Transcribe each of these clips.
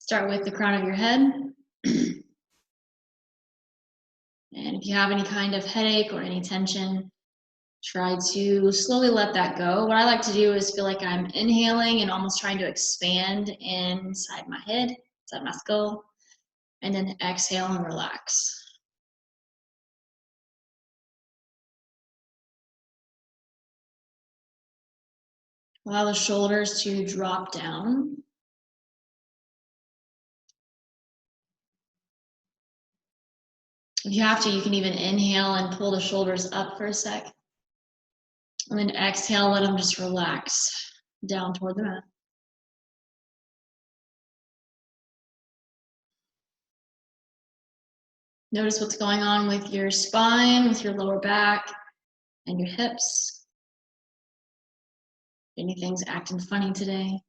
Start with the crown of your head. And if you have any kind of headache or any tension, try to slowly let that go. What I like to do is feel like I'm inhaling and almost trying to expand inside my head, inside my skull, and then exhale and relax. Allow the shoulders to drop down. If you have to, you can even inhale and pull the shoulders up for a sec. And then exhale, let them just relax down toward the mat. Notice what's going on with your spine, with your lower back, and your hips. Anything's acting funny today.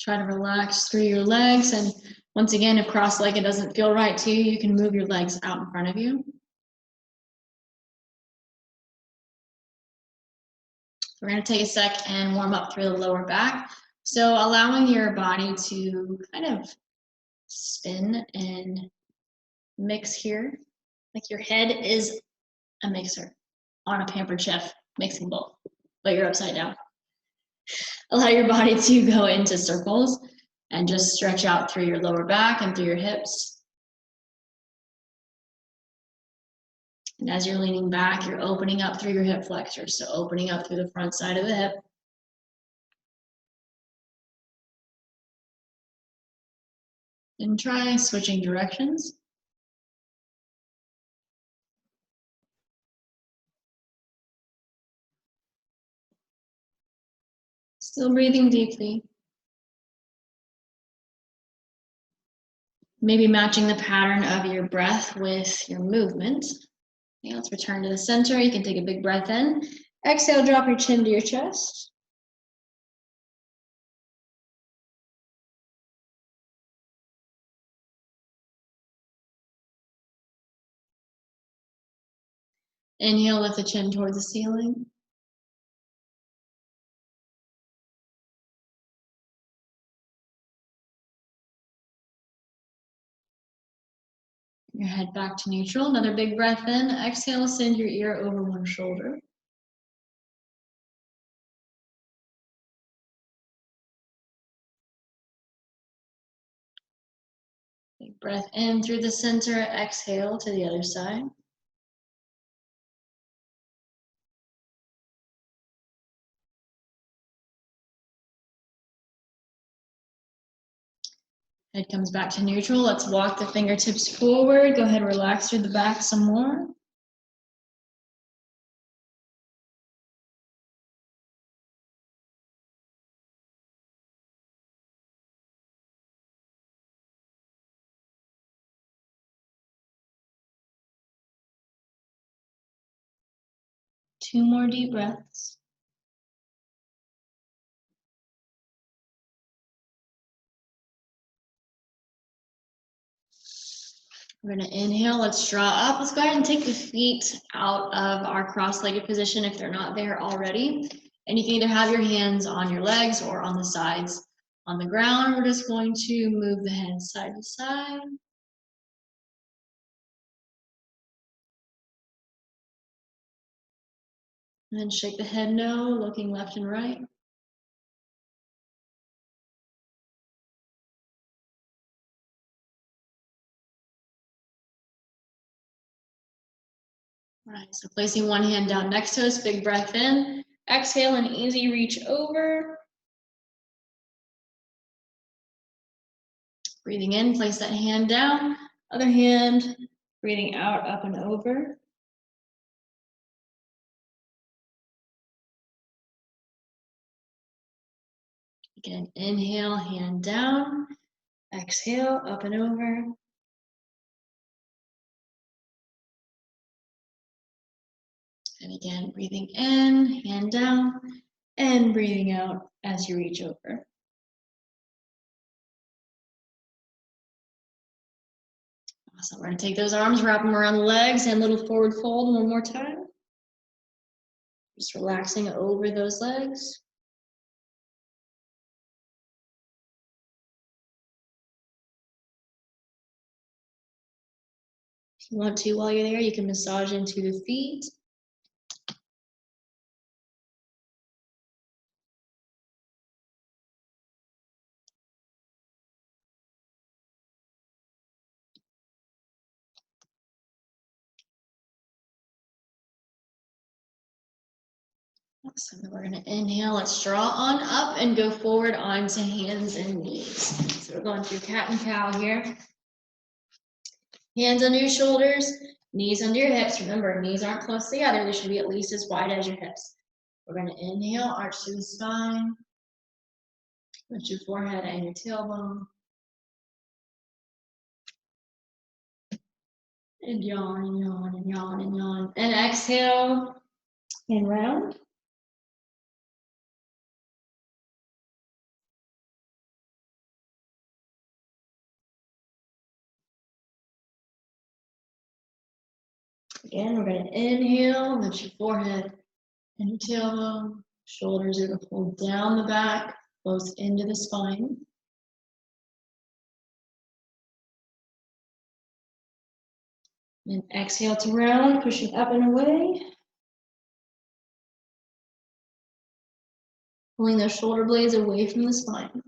Try to relax through your legs. And once again, if cross-legged doesn't feel right to you, you can move your legs out in front of you. We're going to take a sec and warm up through the lower back. So allowing your body to kind of spin and mix here. Like your head is a mixer on a Pampered Chef mixing bowl, but you're upside down. Allow your body to go into circles and just stretch out through your lower back and through your hips. And as you're leaning back, you're opening up through your hip flexors, so opening up through the front side of the hip. And try switching directions. Still breathing deeply. Maybe matching the pattern of your breath with your movement. Okay, let's return to the center. You can take a big breath in. Exhale, drop your chin to your chest. Inhale, lift the chin towards the ceiling. Your head back to neutral. Another big breath in. Exhale, send your ear over one shoulder. Big breath in through the center. Exhale to the other side. Head comes back to neutral. Let's walk the fingertips forward. Go ahead, relax through the back some more. Two more deep breaths. We're going to inhale. Let's draw up. Let's go ahead and take the feet out of our cross-legged position if they're not there already. And you can either have your hands on your legs or on the sides on the ground. We're just going to move the hands side to side. And then shake the head no, looking left and right. All right, so placing one hand down next to us, big breath in. Exhale and easy reach over. Breathing in, place that hand down. Other hand, breathing out, up and over. Again, inhale, hand down. Exhale, up and over. And again, breathing in, hand down, and breathing out as you reach over. Awesome. We're going to take those arms, wrap them around the legs, and little forward fold one more time. Just relaxing over those legs. If you want to, while you're there, you can massage into the feet. Awesome. Then we're going to inhale. Let's draw on up and go forward onto hands and knees. So we're going through cat and cow here. Hands under your shoulders, knees under your hips. Remember, knees aren't close together. They should be at least as wide as your hips. We're going to inhale, arch through the spine. Lift your forehead and your tailbone. And yawn and yawn and yawn and yawn. And exhale and round. Again, we're going to inhale, lift your forehead and your tailbone. Shoulders are going to pull down the back, close into the spine. And exhale to round, pushing up and away. Pulling those shoulder blades away from the spine.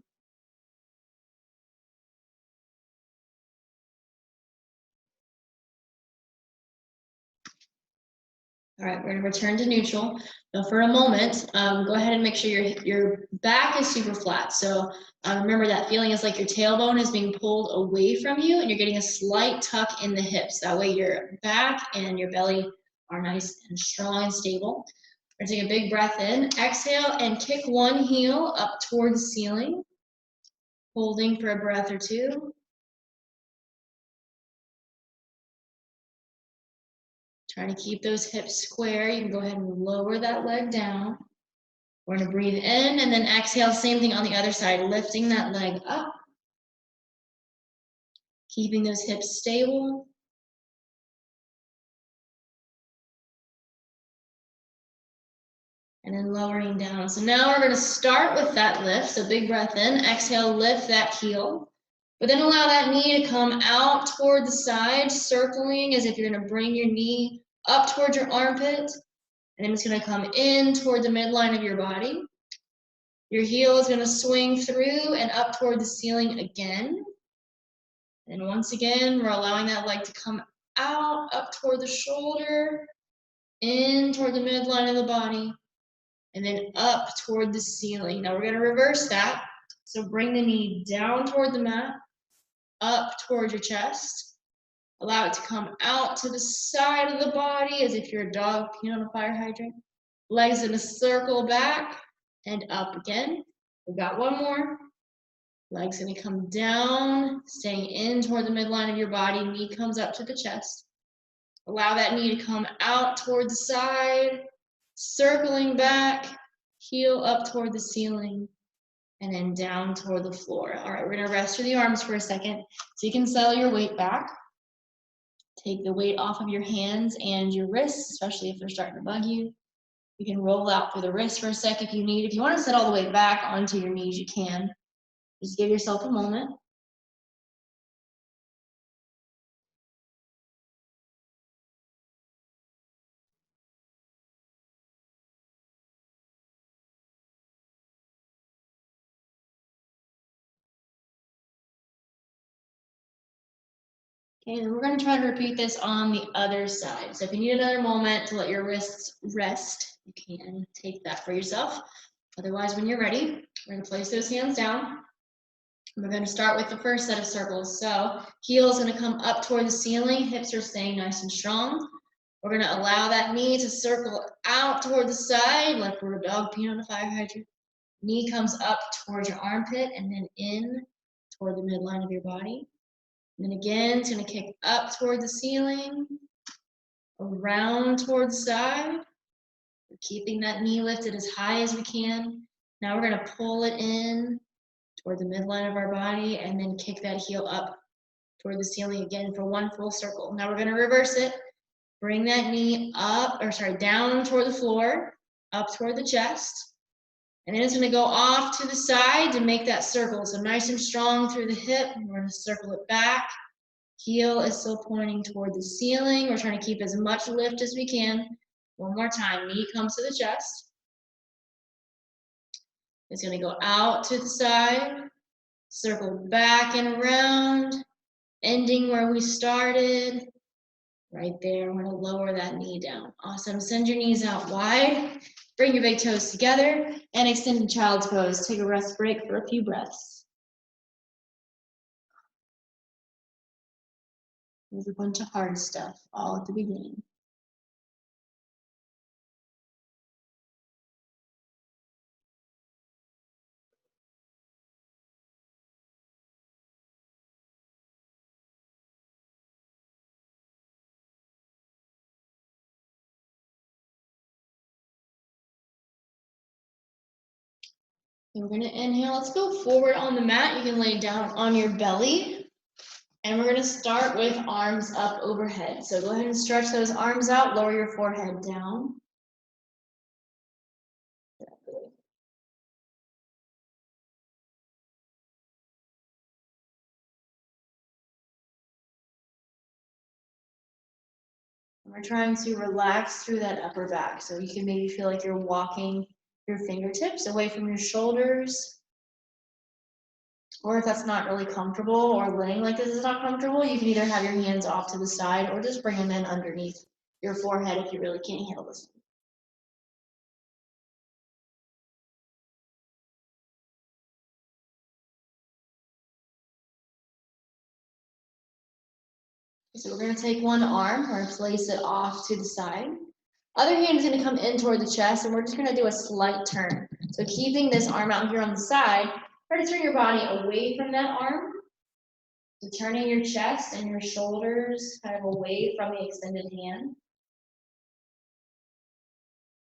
All right, we're going to return to neutral. Now for a moment, go ahead and make sure your back is super flat. So remember that feeling is like your tailbone is being pulled away from you and you're getting a slight tuck in the hips. That way your back and your belly are nice and strong and stable. We're going to take a big breath in. Exhale and kick one heel up toward the ceiling. Holding for a breath or two. Trying to keep those hips square. You can go ahead and lower that leg down. We're going to breathe in and then exhale. Same thing on the other side. Lifting that leg up. Keeping those hips stable. And then lowering down. So now we're going to start with that lift. So big breath in. Exhale, lift that heel. But then allow that knee to come out toward the side, circling as if you're going to bring your knee up towards your armpit. And then it's going to come in toward the midline of your body. Your heel is going to swing through and up toward the ceiling again. And once again, we're allowing that leg to come out, up toward the shoulder, in toward the midline of the body, and then up toward the ceiling. Now we're going to reverse that. So bring the knee down toward the mat, up toward your chest. Allow it to come out to the side of the body as if you're a dog peeing on a fire hydrant. Legs in a circle back and up again. We've got one more. Legs gonna come down, staying in toward the midline of your body. Knee comes up to the chest. Allow that knee to come out toward the side, circling back, heel up toward the ceiling, and then down toward the floor. All right, we're gonna rest through the arms for a second so you can settle your weight back. Take the weight off of your hands and your wrists, especially if they're starting to bug you. You can roll out for the wrists for a sec if you need. If you want to set all the way back onto your knees, you can. Just give yourself a moment. Okay, and we're going to try to repeat this on the other side. So if you need another moment to let your wrists rest, you can take that for yourself. Otherwise, when you're ready, we're going to place those hands down. We're going to start with the first set of circles. So heel is going to come up toward the ceiling. Hips are staying nice and strong. We're going to allow that knee to circle out toward the side like we're a dog peeing on a fire hydrant. Knee comes up towards your armpit and then in toward the midline of your body. And then again, it's going to kick up toward the ceiling, around toward the side. We're keeping that knee lifted as high as we can. Now we're going to pull it in toward the midline of our body and then kick that heel up toward the ceiling again for one full circle. Now we're going to reverse it. Bring that knee up, or sorry, down toward the floor. up toward the chest. And then it's going to go off to the side to make that circle. So nice and strong through the hip. We're going to circle it back. Heel is still pointing toward the ceiling. We're trying to keep as much lift as we can. One more time. Knee comes to the chest. It's going to go out to the side, circle back and around, ending where we started. Right there. We're going to lower that knee down. Awesome. Send your knees out wide. Bring your big toes together and extend in child's pose. Take a rest break for a few breaths. There's a bunch of hard stuff all at the beginning. And we're going to inhale. Let's go forward on the mat. You can lay down on your belly. And we're going to start with arms up overhead. So go ahead and stretch those arms out. Lower your forehead down. And we're trying to relax through that upper back. So you can maybe feel like you're walking your fingertips away from your shoulders. Or if that's not really comfortable or laying like this is not comfortable, you can either have your hands off to the side or just bring them in underneath your forehead if you really can't handle this. So we're going to take one arm, we're going to place it off to the side. Other hand is going to come in toward the chest, and we're just going to do a slight turn. So keeping this arm out here on the side, try to turn your body away from that arm. So turning your chest and your shoulders kind of away from the extended hand.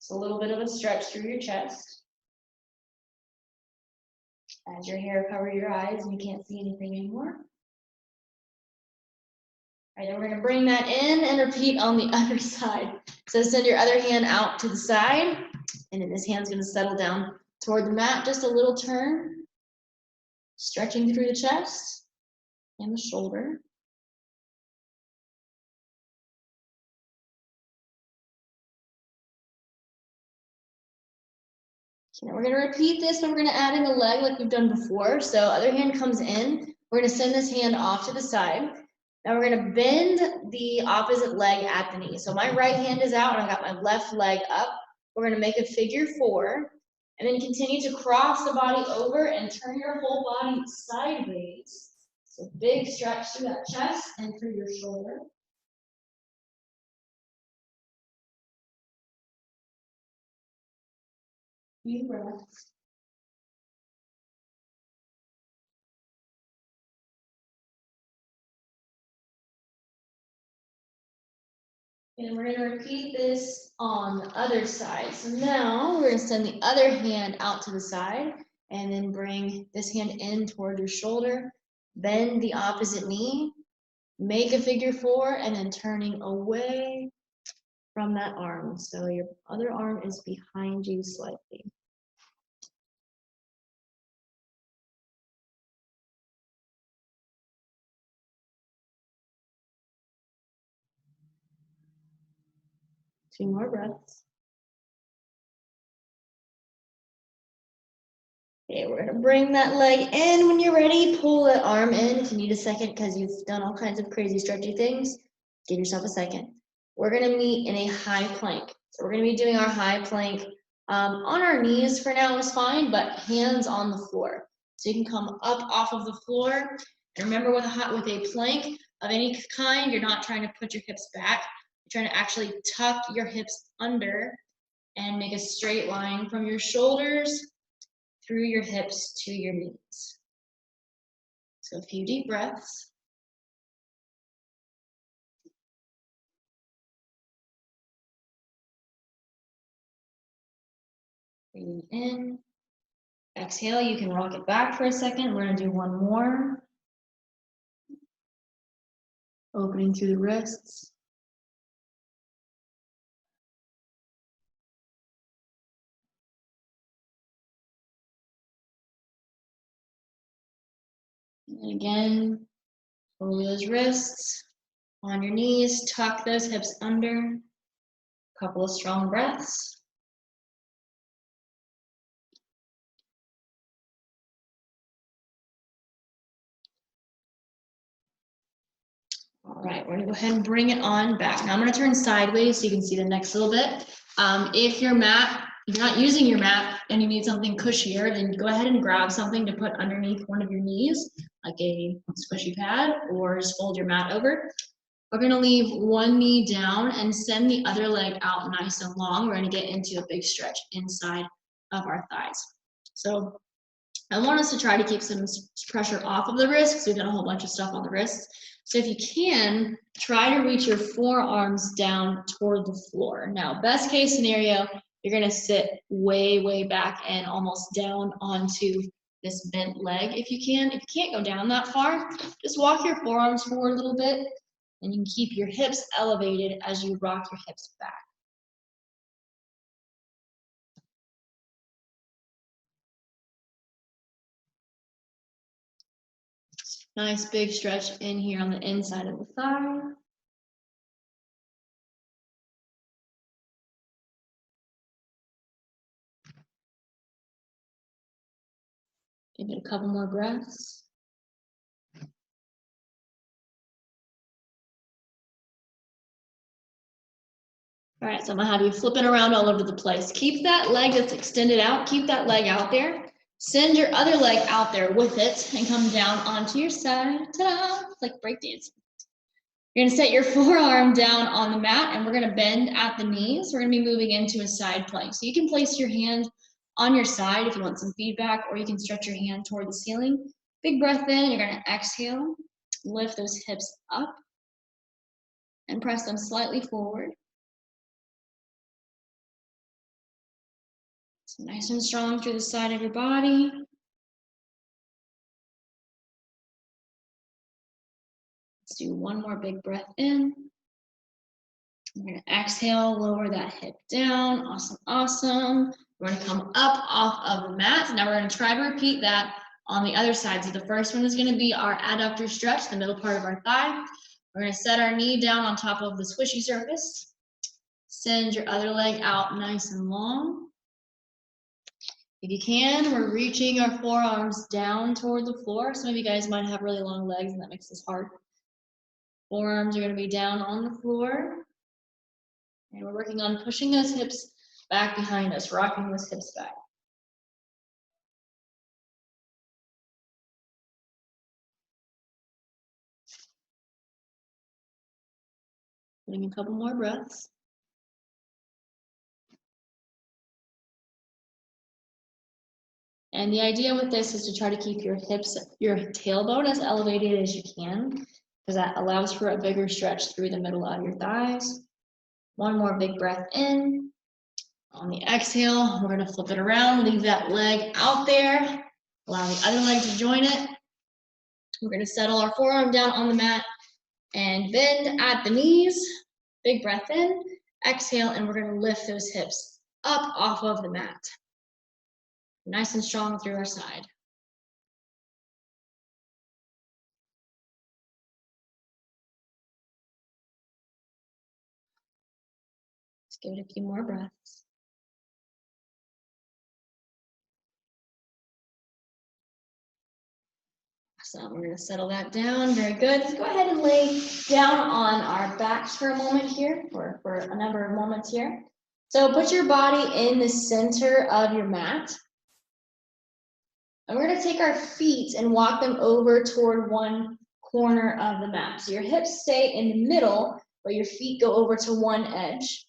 So a little bit of a stretch through your chest. As your hair covers your eyes and you can't see anything anymore. All right, then we're going to bring that in and repeat on the other side. So send your other hand out to the side, and then this hand's going to settle down toward the mat, just a little turn, stretching through the chest and the shoulder. Okay, we're going to repeat this, but we're going to add in a leg like we've done before. So other hand comes in. We're going to send this hand off to the side. Now we're going to bend the opposite leg at the knee. So my right hand is out and I got my left leg up. We're going to make a figure 4 and then continue to cross the body over and turn your whole body sideways. So big stretch through that chest and through your shoulder. Few breaths. And we're going to repeat this on the other side. So now we're going to send the other hand out to the side and then bring this hand in toward your shoulder. Bend the opposite knee. Make a figure 4 and then turning away from that arm. So your other arm is behind you slightly. Two more breaths. Okay, we're gonna bring that leg in. When you're ready, pull that arm in. If you need a second because you've done all kinds of crazy stretchy things, give yourself a second. We're gonna meet in a high plank. So we're gonna be doing our high plank on our knees for now is fine, but hands on the floor. So you can come up off of the floor. And remember with a plank of any kind, you're not trying to put your hips back. You're trying to actually tuck your hips under and make a straight line from your shoulders through your hips to your knees. So a few deep breaths. Breathing in. Exhale, you can rock it back for a second. We're gonna do one more. Opening through the wrists. And again, pull those wrists on your knees, tuck those hips under. Couple of strong breaths. All right, we're gonna go ahead and bring it on back. Now I'm gonna turn sideways so you can see the next little bit. If you're not using your mat and you need something cushier, then go ahead and grab something to put underneath one of your knees, like a squishy pad, or just fold your mat over. We're gonna leave one knee down and send the other leg out nice and long. We're gonna get into a big stretch inside of our thighs. So I want us to try to keep some pressure off of the wrists because we've got a whole bunch of stuff on the wrists. So if you can, try to reach your forearms down toward the floor. Now, best case scenario, you're gonna sit way, way back and almost down onto this bent leg if you can. If you can't go down that far, just walk your forearms forward a little bit and you can keep your hips elevated as you rock your hips back. Nice big stretch in here on the inside of the thigh. Give it a couple more breaths. All right, so I'm gonna have you flipping around all over the place. Keep that leg that's extended out, keep that leg out there. Send your other leg out there with it and come down onto your side. Ta-da! It's like breakdancing. You're gonna set your forearm down on the mat and we're gonna bend at the knees. We're gonna be moving into a side plank. So you can place your hand on your side if you want some feedback, or you can stretch your hand toward the ceiling. Big breath in, you're gonna exhale, lift those hips up and press them slightly forward. So nice and strong through the side of your body. Let's do one more big breath in. We're gonna exhale, lower that hip down. Awesome, awesome. We're gonna come up off of the mat. Now we're gonna try to repeat that on the other side. So the first one is gonna be our adductor stretch, the middle part of our thigh. We're gonna set our knee down on top of the squishy surface. Send your other leg out nice and long. If you can, we're reaching our forearms down toward the floor. Some of you guys might have really long legs and that makes this hard. Forearms are gonna be down on the floor. And we're working on pushing those hips back behind us, rocking those hips back. Putting a couple more breaths. And the idea with this is to try to keep your hips, your tailbone as elevated as you can, because that allows for a bigger stretch through the middle of your thighs. One more big breath in. On the exhale, we're gonna flip it around, leave that leg out there, allow the other leg to join it. We're gonna settle our forearm down on the mat and bend at the knees. Big breath in, exhale, and we're gonna lift those hips up off of the mat. Nice and strong through our side. Let's give it a few more breaths. So we're gonna settle that down, very good. Let's go ahead and lay down on our backs for a moment here, or for a number of moments here. So put your body in the center of your mat. And we're gonna take our feet and walk them over toward one corner of the mat. So your hips stay in the middle, but your feet go over to one edge.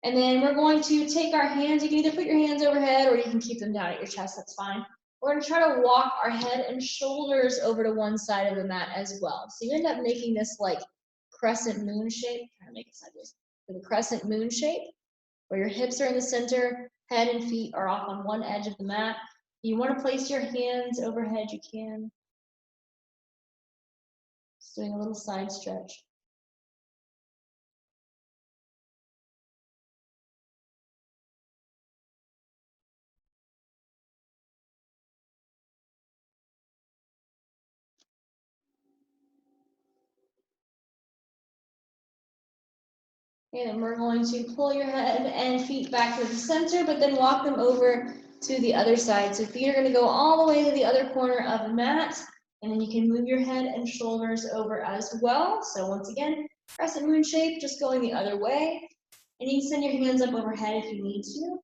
And then we're going to take our hands, you can either put your hands overhead or you can keep them down at your chest, that's fine. We're gonna try to walk our head and shoulders over to one side of the mat as well. So you end up making this like crescent moon shape, trying to make it sideways, with a crescent moon shape, where your hips are in the center, head and feet are off on one edge of the mat. You wanna place your hands overhead, you can. Just doing a little side stretch. And we're going to pull your head and feet back to the center, but then walk them over to the other side. So feet are going to go all the way to the other corner of the mat, and then you can move your head and shoulders over as well. So once again, crescent moon shape, just going the other way. And you can send your hands up overhead if you need to.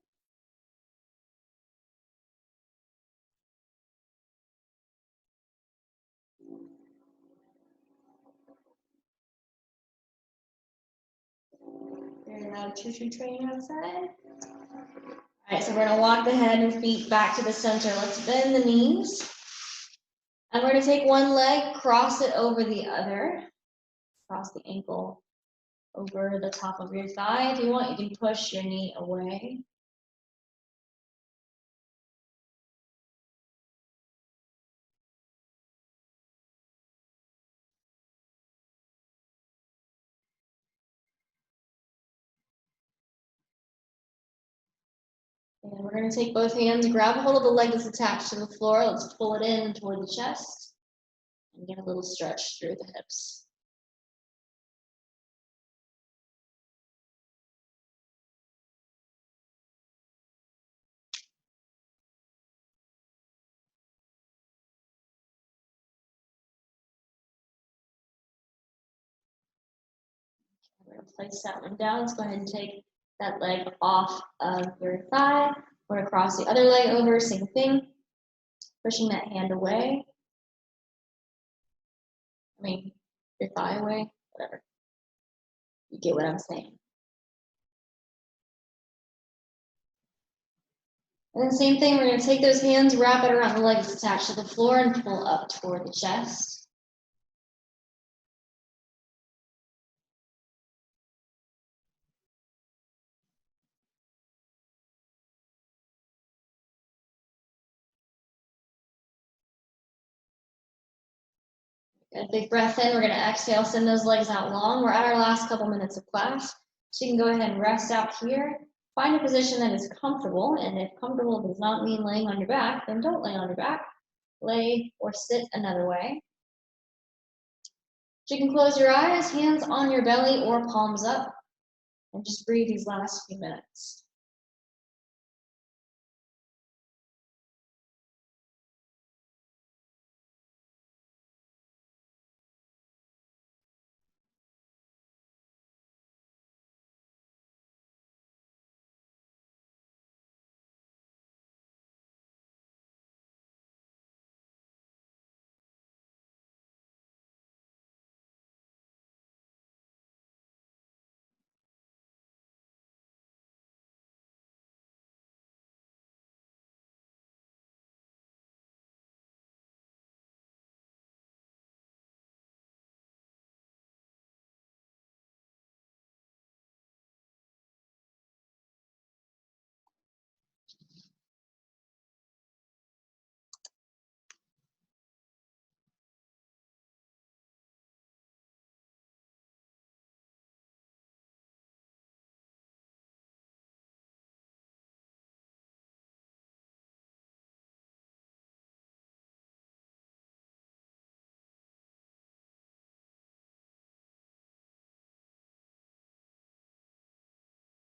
You're now choo-choo train outside. All right, so we're gonna walk the head and feet back to the center. Let's bend the knees. And we're gonna take one leg, cross it over the other. Cross the ankle over the top of your thigh. If you want, you can push your knee away. And we're gonna take both hands, grab a hold of the leg that's attached to the floor. Let's pull it in toward the chest and get a little stretch through the hips. We're gonna place that one down. Let's go ahead and take that leg off of your thigh. We're gonna cross the other leg over, same thing. Pushing that hand away. I mean, your thigh away, whatever. You get what I'm saying. And then same thing, we're gonna take those hands, wrap it around the leg that's attached to the floor and pull up toward the chest. Get a big breath in, we're gonna exhale, send those legs out long. We're at our last couple minutes of class. So you can go ahead and rest out here. Find a position that is comfortable, and if comfortable does not mean laying on your back, then don't lay on your back. Lay or sit another way. So you can close your eyes, hands on your belly or palms up, and just breathe these last few minutes.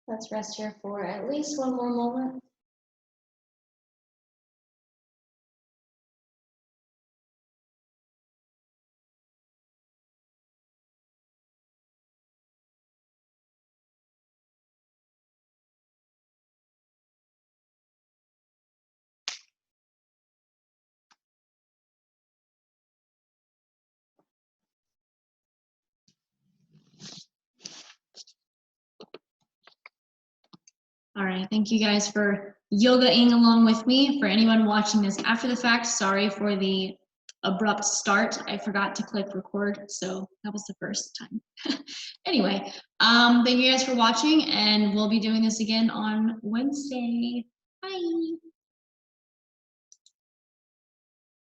Let's rest here for at least one more moment. All right, thank you guys for yoga-ing along with me. For anyone watching this after the fact, sorry for the abrupt start. I forgot to click record, so that was the first time. Anyway, thank you guys for watching, and we'll be doing this again on Wednesday. Bye.